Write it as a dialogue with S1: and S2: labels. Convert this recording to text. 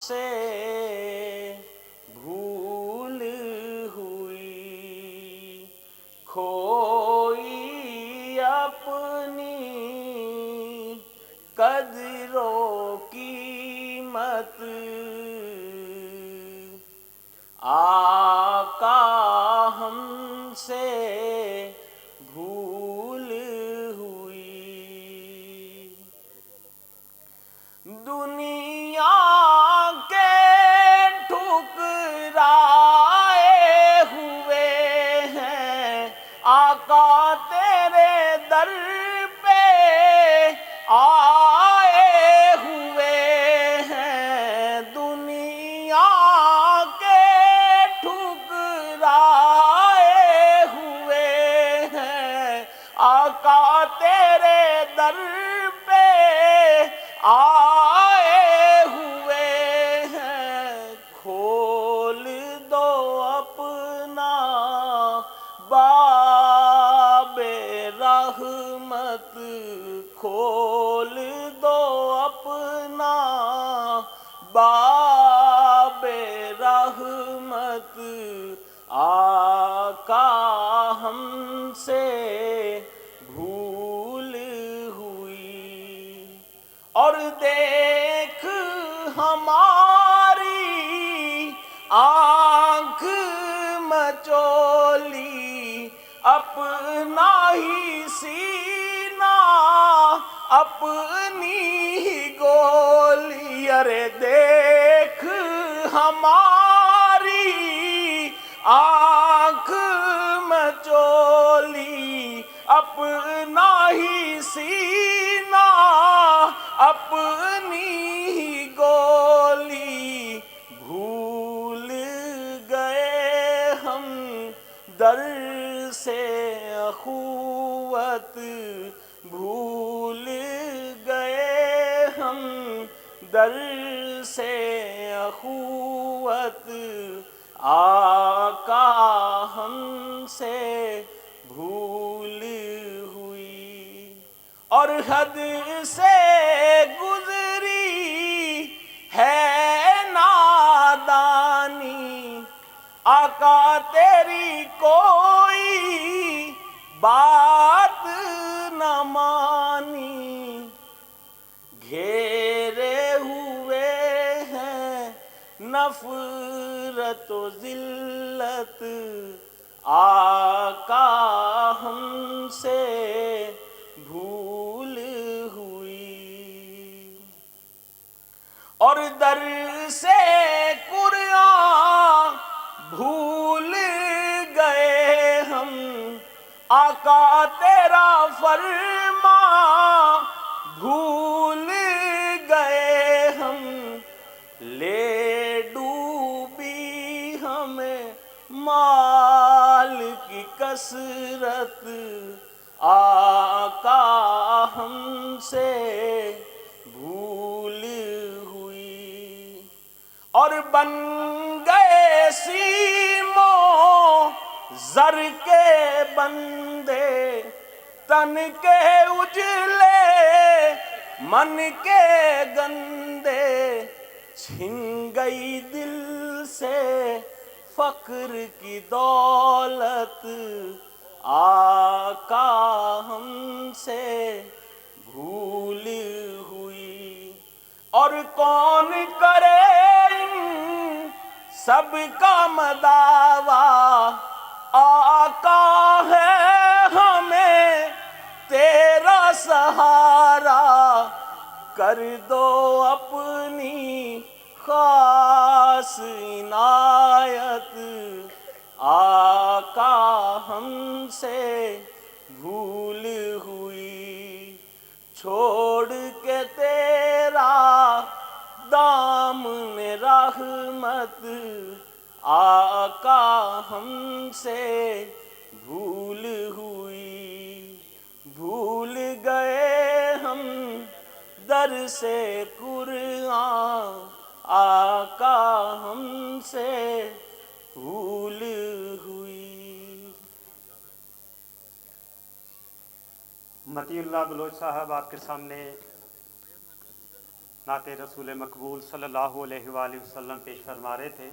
S1: سے بھول ہوئی، کھوئی اپنی قدر و قیمت، آقا ہم سے بھول ہوئی۔ دنیا کے ٹھکرائے ہوئے ہیں آقا تیرے در پہ آئے ہوئے ہیں، دنیا کے ٹھکرائے ہوئے ہیں آقا تیرے در پہ آئے ہوئے ہیں، کھول دو اپنا باب رحمت، کھول دو اپنا باب رحمت، آقا ہم سے بھول ہوئی، اور دیکھ ہماری آنکھ مچولی، اپنا ہی سینہ اپنی ہی گولی، ارے دیکھ ہماری آنکھ مچولی، اپنا ہی سینہ اپنی ہی گولی، بھول گئے ہم در سے اخوت، بھول گئے ہم در سے اخوت، آقا ہم سے بھول ہوئی، اور حد سے گزری ہے نادانی، آقا تیری کوئی بات نہ مانی، گھیرے ہوئے ہیں نفرت و ذلت، آقا ہم سے بھول ہوئی، اور در سے قرآن بھول گئے ہم، آقا تیرا فرمان بھول گئے ہم، لے ڈوبی ہمیں مال کی کثرت، آقا ہم سے بھول ہوئی، اور بن گئے سیم و زر کے بندے، تن کے اجلے من کے گندے، چھن گئی دل سے فقر کی دولت، آقا ہم سے بھول ہوئی، اور کون کرے ان سب کا مداوا، آقا ہے ہمیں تیرا سہارا، کر دو اپنی خاص عنایت، آقا ہم سے بھول ہوئی، چھوڑ کے تیرا دامن رحمت، آقا ہم سے بھول ہوئی، بھول گئے ہم در سے قرآن، آقا ہم سے بھول ہوئی۔
S2: متی اللہ بلوچ صاحب آپ کے سامنے نعت رسول مقبول صلی اللہ علیہ وآلہ وسلم پیش فرما رہے تھے.